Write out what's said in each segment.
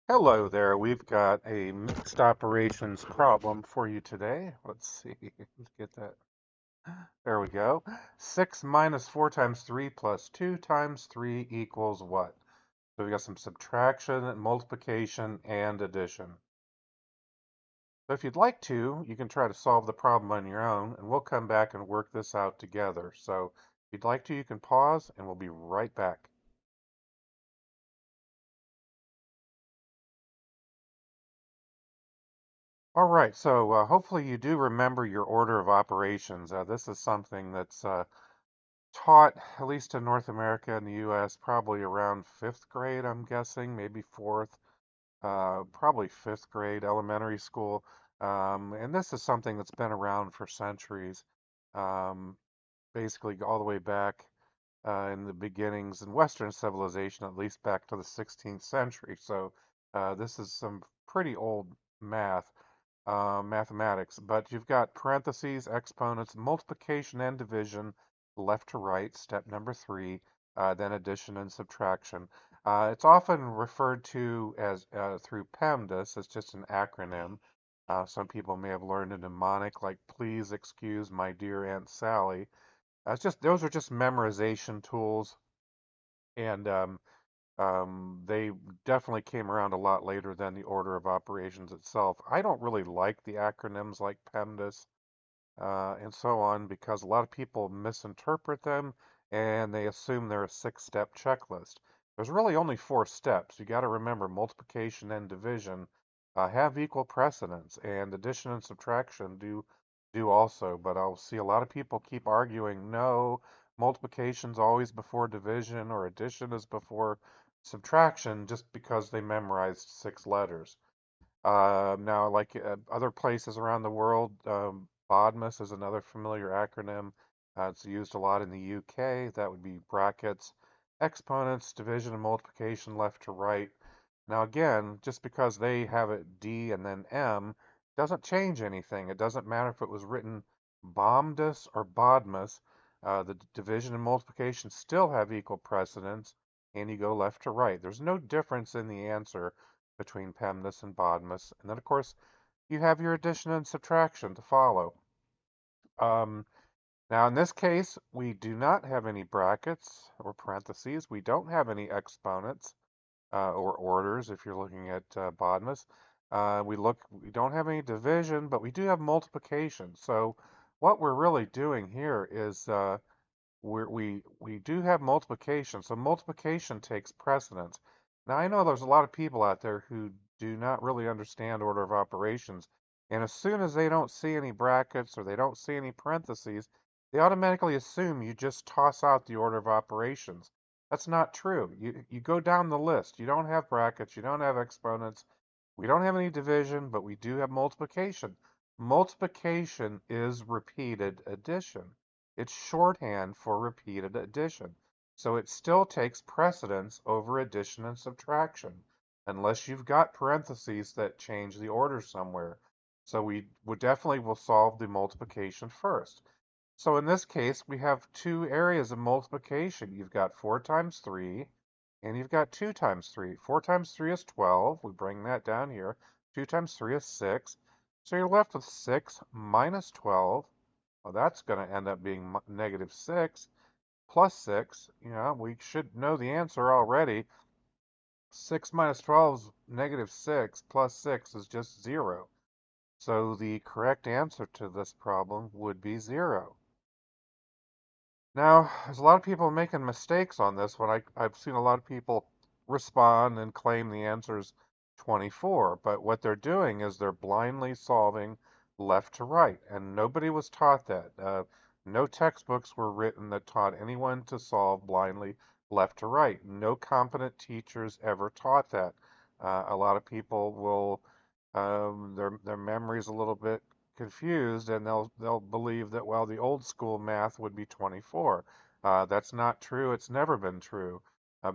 Hello there. We've got a mixed operations problem for you today. Let's see. Let's get that. There we go. 6 minus 4 times 3 plus 2 times 3 equals what? So we've got some subtraction, multiplication, and addition. So if you'd like to, you can try to solve the problem on your own, and we'll come back and work this out together. So if you'd like to, you can pause, and we'll be right back. All right, so hopefully you do remember your order of operations. This is something that's taught, at least in North America and the US, probably around fifth grade, I'm guessing, maybe fourth, probably fifth grade, elementary school. And this is something that's been around for centuries, um, basically all the way back in the beginnings in Western civilization, at least back to the 16th century. So this is some pretty old math. Mathematics, but you've got parentheses, exponents, multiplication and division, left to right, step number 3, then addition and subtraction. It's often referred to as through PEMDAS. It's just an acronym. Some people may have learned a mnemonic like "Please excuse my dear Aunt Sally." It's just those are just memorization tools, and they definitely came around a lot later than the order of operations itself. I don't really like the acronyms like PEMDAS and so on because a lot of people misinterpret them and they assume they're a six-step checklist. There's really only four steps. You got to remember multiplication and division have equal precedence, and addition and subtraction do also. But I'll see a lot of people keep arguing, no, multiplication's always before division or addition is before subtraction just because they memorized six letters. Now, like other places around the world, BODMAS is another familiar acronym. It's used a lot in the UK. That would be brackets, exponents, division and multiplication left to right. Now, again, just because they have it D and then M doesn't change anything. It doesn't matter if it was written BOMDAS or BODMAS. The division and multiplication still have equal precedence, and you go left to right. There's no difference in the answer between PEMDAS and BODMAS. And then, of course, you have your addition and subtraction to follow. Um, Now, in this case, we do not have any brackets or parentheses. We don't have any exponents or orders if you're looking at BODMAS. We don't have any division, but we do have multiplication. So what we're really doing here is we do have multiplication, so multiplication takes precedence. Now, I know there's a lot of people out there who do not really understand order of operations, and as soon as they don't see any brackets or they don't see any parentheses, they automatically assume you just toss out the order of operations. That's not true. You go down the list. You don't have brackets, you don't have exponents, we don't have any division, but we do have multiplication. Multiplication is repeated addition. It's shorthand for repeated addition. So it still takes precedence over addition and subtraction, unless you've got parentheses that change the order somewhere. So we would definitely will solve the multiplication first. So in this case, we have two areas of multiplication. You've got 4 times 3, and you've got 2 times 3. 4 times 3 is 12. We bring that down here. 2 times 3 is 6. So you're left with 6 minus 12. Well, that's going to end up being negative 6 plus 6. You know, we should know the answer already. 6 minus 12 is negative 6 plus 6 is just 0. So the correct answer to this problem would be 0. Now, there's a lot of people making mistakes on this one. I've seen a lot of people respond and claim the answer is 24, but what they're doing is they're blindly solving left to right, and nobody was taught that. No textbooks were written that taught anyone to solve blindly left to right. No competent teachers ever taught that. A lot of people will, their memory's a little bit confused and they'll believe that, well, the old school math would be 24. That's not true. It's never been true.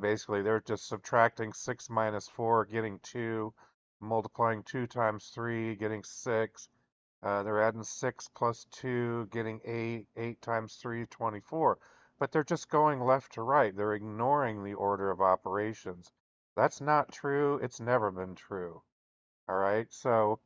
Basically, they're just subtracting 6 minus 4, getting 2, multiplying 2 times 3, getting 6. They're adding 6 plus 2, getting 8. 8 times 3, 24. But they're just going left to right. They're ignoring the order of operations. That's not true. It's never been true. All right. So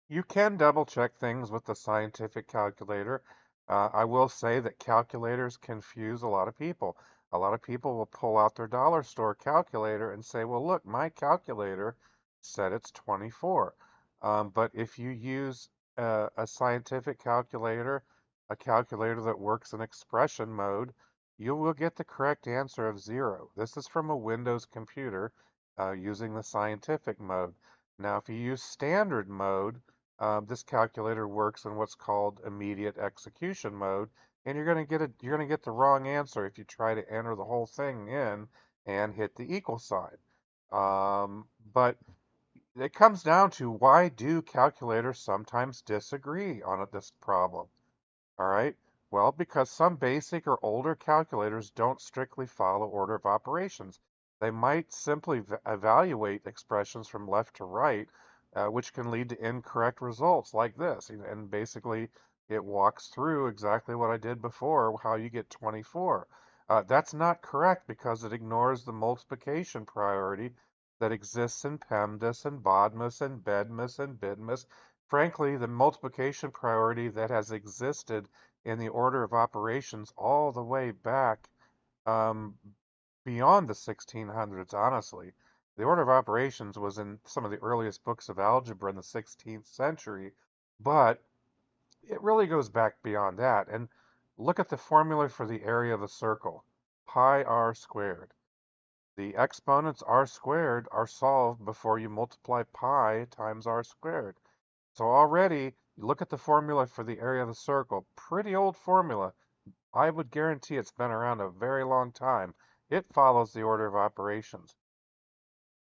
you can double check things with the scientific calculator. I will say that calculators confuse a lot of people. A lot of people will pull out their dollar store calculator and say, well, look, my calculator said it's 24. But if you use a scientific calculator, a calculator that works in expression mode, you will get the correct answer of 0. This is from a Windows computer using the scientific mode. Now, if you use standard mode, this calculator works in what's called immediate execution mode, and you're going to get the wrong answer if you try to enter the whole thing in and hit the equal sign. But it comes down to, why do calculators sometimes disagree on this problem? All right. Well, because some basic or older calculators don't strictly follow order of operations. They might simply evaluate expressions from left to right, which can lead to incorrect results like this. And basically, it walks through exactly what I did before, how you get 24. That's not correct because it ignores the multiplication priority that exists in PEMDAS and BODMAS and BEDMAS and BIDMAS. Frankly, the multiplication priority that has existed in the order of operations all the way back um, beyond the 1600s, honestly. The order of operations was in some of the earliest books of algebra in the 16th century, but it really goes back beyond that. And look at the formula for the area of a circle, pi r squared. The exponents r squared are solved before you multiply pi times r squared. So already, look at the formula for the area of the circle. Pretty old formula. I would guarantee it's been around a very long time. It follows the order of operations.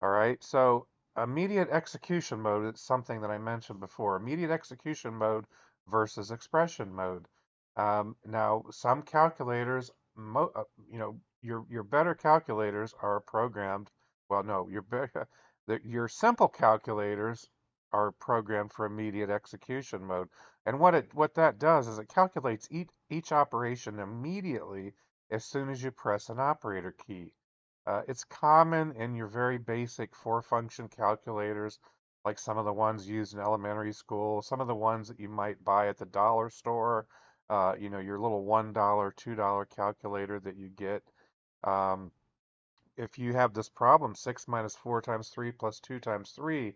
All right, so immediate execution mode is something that I mentioned before. Immediate execution mode versus expression mode. Now, some calculators, your better calculators are programmed. Well, no, your simple calculators are programmed for immediate execution mode. And what that does is it calculates each operation immediately as soon as you press an operator key. It's common in your very basic four-function calculators, like some of the ones used in elementary school, some of the ones that you might buy at the dollar store, your little $1, $2 calculator that you get. Um, if you have this problem, 6 minus 4 times 3 plus 2 times 3,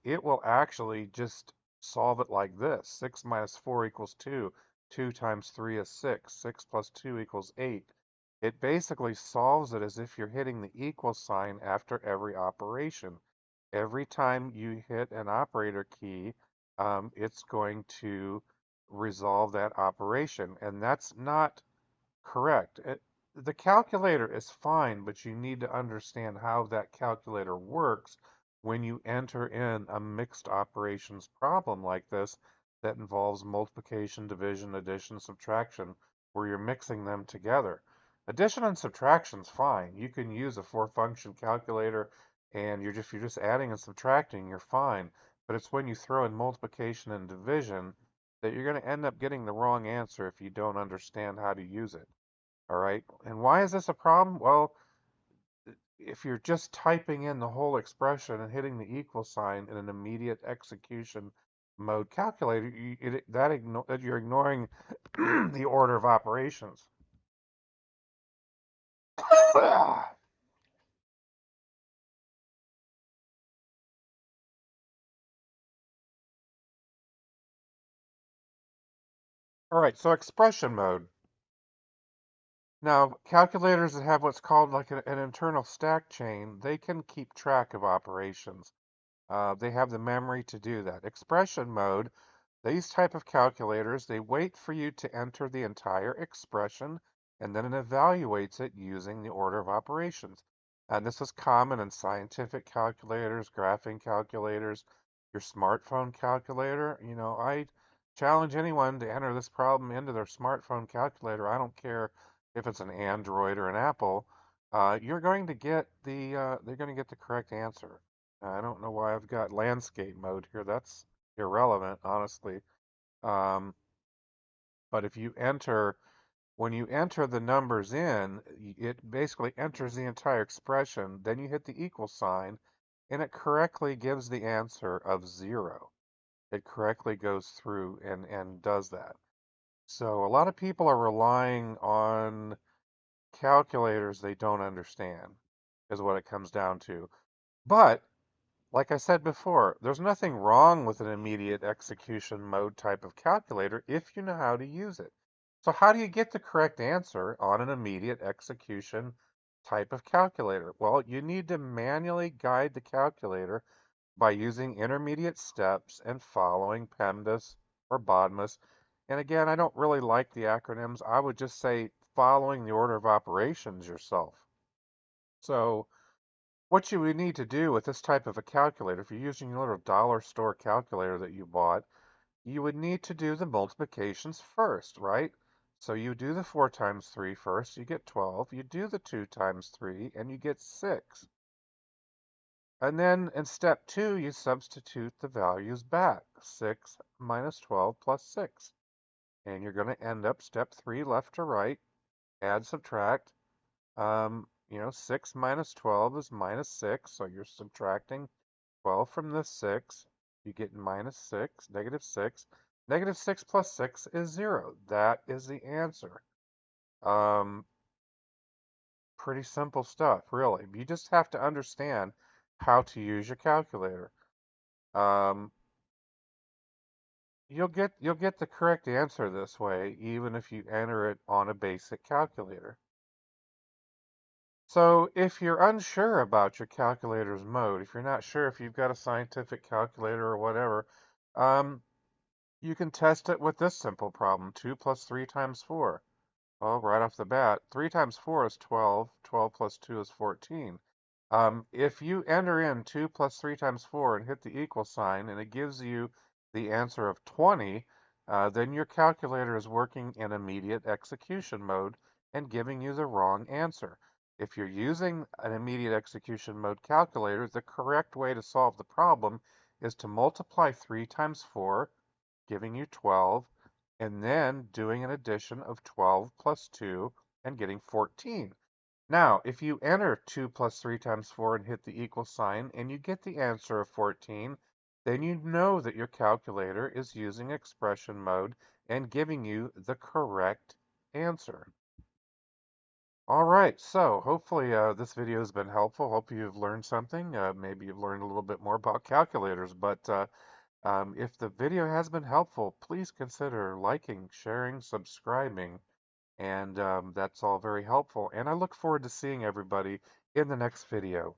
it will actually just solve it like this. 6 minus 4 equals 2. 2 times 3 is 6. 6 plus 2 equals 8. It basically solves it as if you're hitting the equal sign after every operation. Every time you hit an operator key, it's going to resolve that operation. And that's not correct. The calculator is fine, but you need to understand how that calculator works when you enter in a mixed operations problem like this that involves multiplication, division, addition, subtraction, where you're mixing them together. Addition and subtraction's fine. You can use a four-function calculator and you're just adding and subtracting, you're fine. But it's when you throw in multiplication and division that you're going to end up getting the wrong answer if you don't understand how to use it. All right. And why is this a problem? Well, if you're just typing in the whole expression and hitting the equal sign in an immediate execution mode calculator, you're ignoring the order of operations. All right, so expression mode. Now, calculators that have what's called like an internal stack chain, they can keep track of operations. They have the memory to do that. Expression mode, these type of calculators, they wait for you to enter the entire expression and then it evaluates it using the order of operations. And this is common in scientific calculators, graphing calculators, your smartphone calculator. I challenge anyone to enter this problem into their smartphone calculator. I don't care if it's an Android or an Apple. They're going to get the correct answer. I don't know why I've got landscape mode here. That's irrelevant, honestly. Um, but if you enter When you enter the numbers in, it basically enters the entire expression. Then you hit the equal sign, and it correctly gives the answer of 0. It correctly goes through and does that. So a lot of people are relying on calculators they don't understand, is what it comes down to. But like I said before, there's nothing wrong with an immediate execution mode type of calculator if you know how to use it. So how do you get the correct answer on an immediate execution type of calculator? Well, you need to manually guide the calculator by using intermediate steps and following PEMDAS or BODMAS. And again, I don't really like the acronyms. I would just say following the order of operations yourself. So what you would need to do with this type of a calculator, if you're using your little dollar store calculator that you bought, you would need to do the multiplications first, right? So you do the 4 times 3 first, you get 12. You do the 2 times 3, and you get 6. And then in step 2, you substitute the values back. 6 minus 12 plus 6. And you're going to end up step 3 left to right, add, subtract. 6 minus 12 is minus 6, so you're subtracting 12 from the 6. You get minus 6, negative 6. Negative 6 plus 6 is 0. That is the answer. Um, Pretty simple stuff, really. You just have to understand how to use your calculator. Um, you'll get the correct answer this way, even if you enter it on a basic calculator. So if you're unsure about your calculator's mode, if you're not sure if you've got a scientific calculator or whatever, um, you can test it with this simple problem. 2 plus 3 times 4. Well, right off the bat, 3 times 4 is 12. 12 plus 2 is 14. If you enter in 2 plus 3 times 4 and hit the equal sign, and it gives you the answer of 20, then your calculator is working in immediate execution mode and giving you the wrong answer. If you're using an immediate execution mode calculator, the correct way to solve the problem is to multiply 3 times 4, giving you 12, and then doing an addition of 12 plus 2 and getting 14. Now, if you enter 2 plus 3 times 4 and hit the equal sign and you get the answer of 14, then you know that your calculator is using expression mode and giving you the correct answer. All right, so hopefully this video has been helpful. Hope you've learned something. Maybe you've learned a little bit more about calculators, but if the video has been helpful, please consider liking, sharing, subscribing, and that's all very helpful. And I look forward to seeing everybody in the next video.